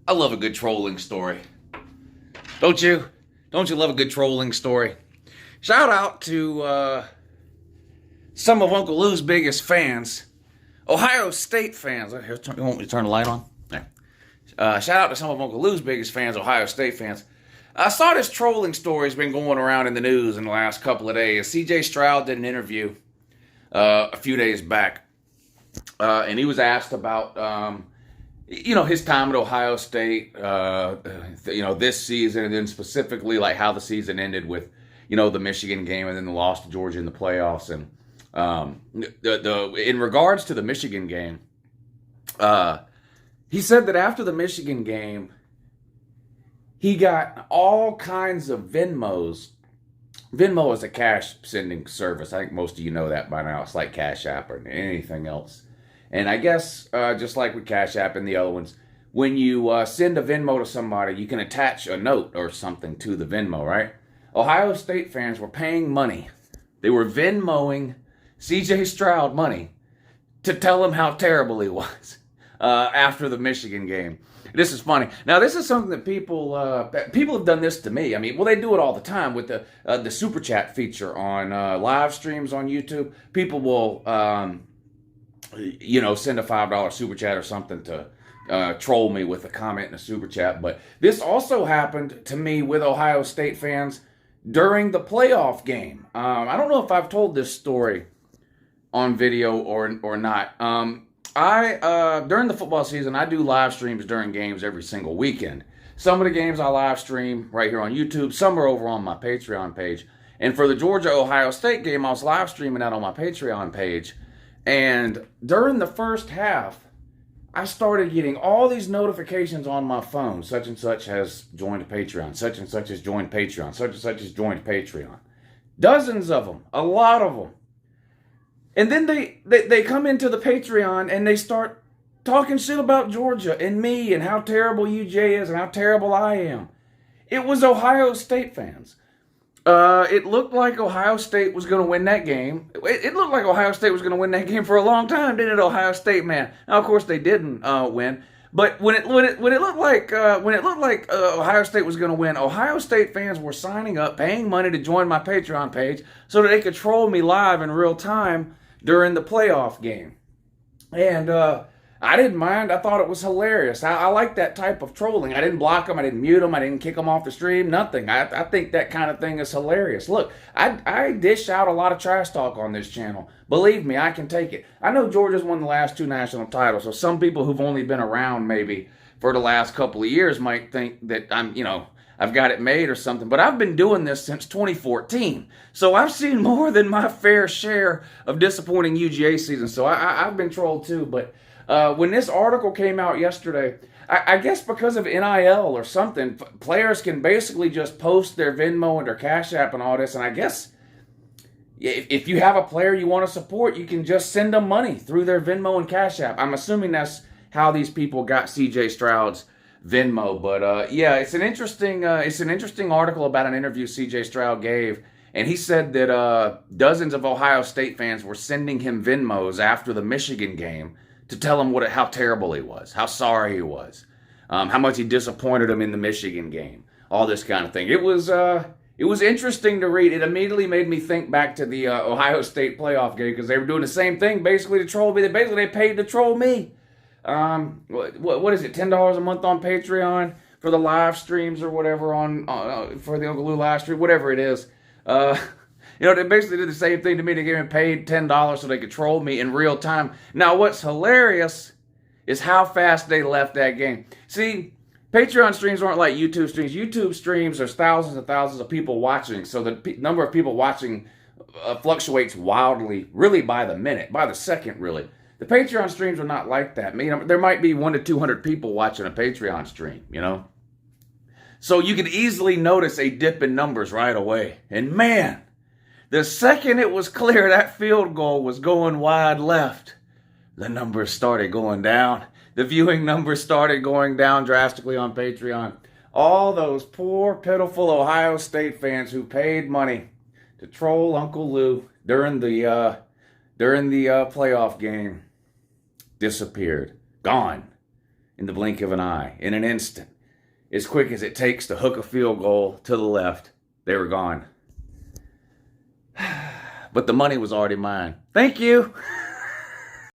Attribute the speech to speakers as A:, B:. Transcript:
A: I love a good trolling story. Don't you? Don't you love a good trolling story? Shout out to some of Uncle Lou's biggest fans, Ohio State fans. Here, you want me to turn the light on? There. Shout out to some of Uncle Lou's biggest fans, Ohio State fans. I saw this trolling story has been going around in the news in the last couple of days. CJ Stroud did an interview a few days back, and he was asked about his time at Ohio State, this season, and then specifically like how the season ended with, the Michigan game and then the loss to Georgia in the playoffs. And in regards to the Michigan game, he said that after the Michigan game, he got all kinds of Venmos. Venmo is a cash sending service. I think most of you know that by now. It's like Cash App or anything else. And I guess, just like with Cash App and the other ones, when you send a Venmo to somebody, you can attach a note or something to the Venmo, right? Ohio State fans were paying money. They were Venmoing CJ Stroud money to tell him how terrible he was after the Michigan game. This is funny. Now, this is something that people have done this to me. I mean, well, they do it all the time with the super chat feature on live streams on YouTube. People will send a $5 super chat or something to troll me with a comment in a super chat. But this also happened to me with Ohio State fans during the playoff game. I don't know if I've told this story on video or not. During the football season, I do live streams during games every single weekend. Some of the games I live stream right here on YouTube. Some are over on my Patreon page. And for the Georgia-Ohio State game, I was live streaming that on my Patreon page. And during the first half, I started getting all these notifications on my phone. Such and such has joined Patreon. Such and such has joined Patreon. Such and such has joined Patreon. Dozens of them. A lot of them. And then they come into the Patreon and they start talking shit about Georgia and me and how terrible UJ is and how terrible I am. It was Ohio State fans. It looked like Ohio State was going to win that game. It looked like Ohio State was going to win that game for a long time, didn't it, Ohio State, man? Now, of course, they didn't win. But when it looked like Ohio State was going to win, Ohio State fans were signing up, paying money to join my Patreon page so that they could troll me live in real time during the playoff game. And I didn't mind. I thought it was hilarious. I like that type of trolling. I didn't block them. I didn't mute them. I didn't kick them off the stream. Nothing. I think that kind of thing is hilarious. Look, I dish out a lot of trash talk on this channel. Believe me, I can take it. I know Georgia's won the last 2 national titles, so some people who've only been around maybe for the last couple of years might think that I've got it made or something, but I've been doing this since 2014. So I've seen more than my fair share of disappointing UGA seasons. So I've been trolled too. But when this article came out yesterday, I guess because of NIL or something, players can basically just post their Venmo and their Cash App and all this. And I guess if you have a player you want to support, you can just send them money through their Venmo and Cash App. I'm assuming that's how these people got CJ Stroud's Venmo. But it's an interesting article about an interview CJ Stroud gave, and he said that dozens of Ohio State fans were sending him Venmos after the Michigan game to tell him how terrible he was, how sorry he was, how much he disappointed him in the Michigan game, all this kind of thing. It was interesting to read. It immediately made me think back to the Ohio State playoff game because they were doing the same thing basically to troll me. They paid to troll me. What is it? $10 a month on Patreon for the live streams or whatever on for the Uncle Lou live stream, whatever it is. They basically did the same thing to me. They gave me paid $10 so they could troll me in real time. Now, what's hilarious is how fast they left that game. See, Patreon streams aren't like YouTube streams. YouTube streams, there's thousands and thousands of people watching, so the number of people watching fluctuates wildly, really by the minute, by the second, really. The Patreon streams are not like that. There might be 100 to 200 people watching a Patreon stream, So you can easily notice a dip in numbers right away. And man, the second it was clear that field goal was going wide left, the numbers started going down. The viewing numbers started going down drastically on Patreon. All those poor, pitiful Ohio State fans who paid money to troll Uncle Lou during the playoff game disappeared, gone. in the blink of an eye, in an instant. As quick as it takes to hook a field goal to the left, they were gone. But the money was already mine. Thank you.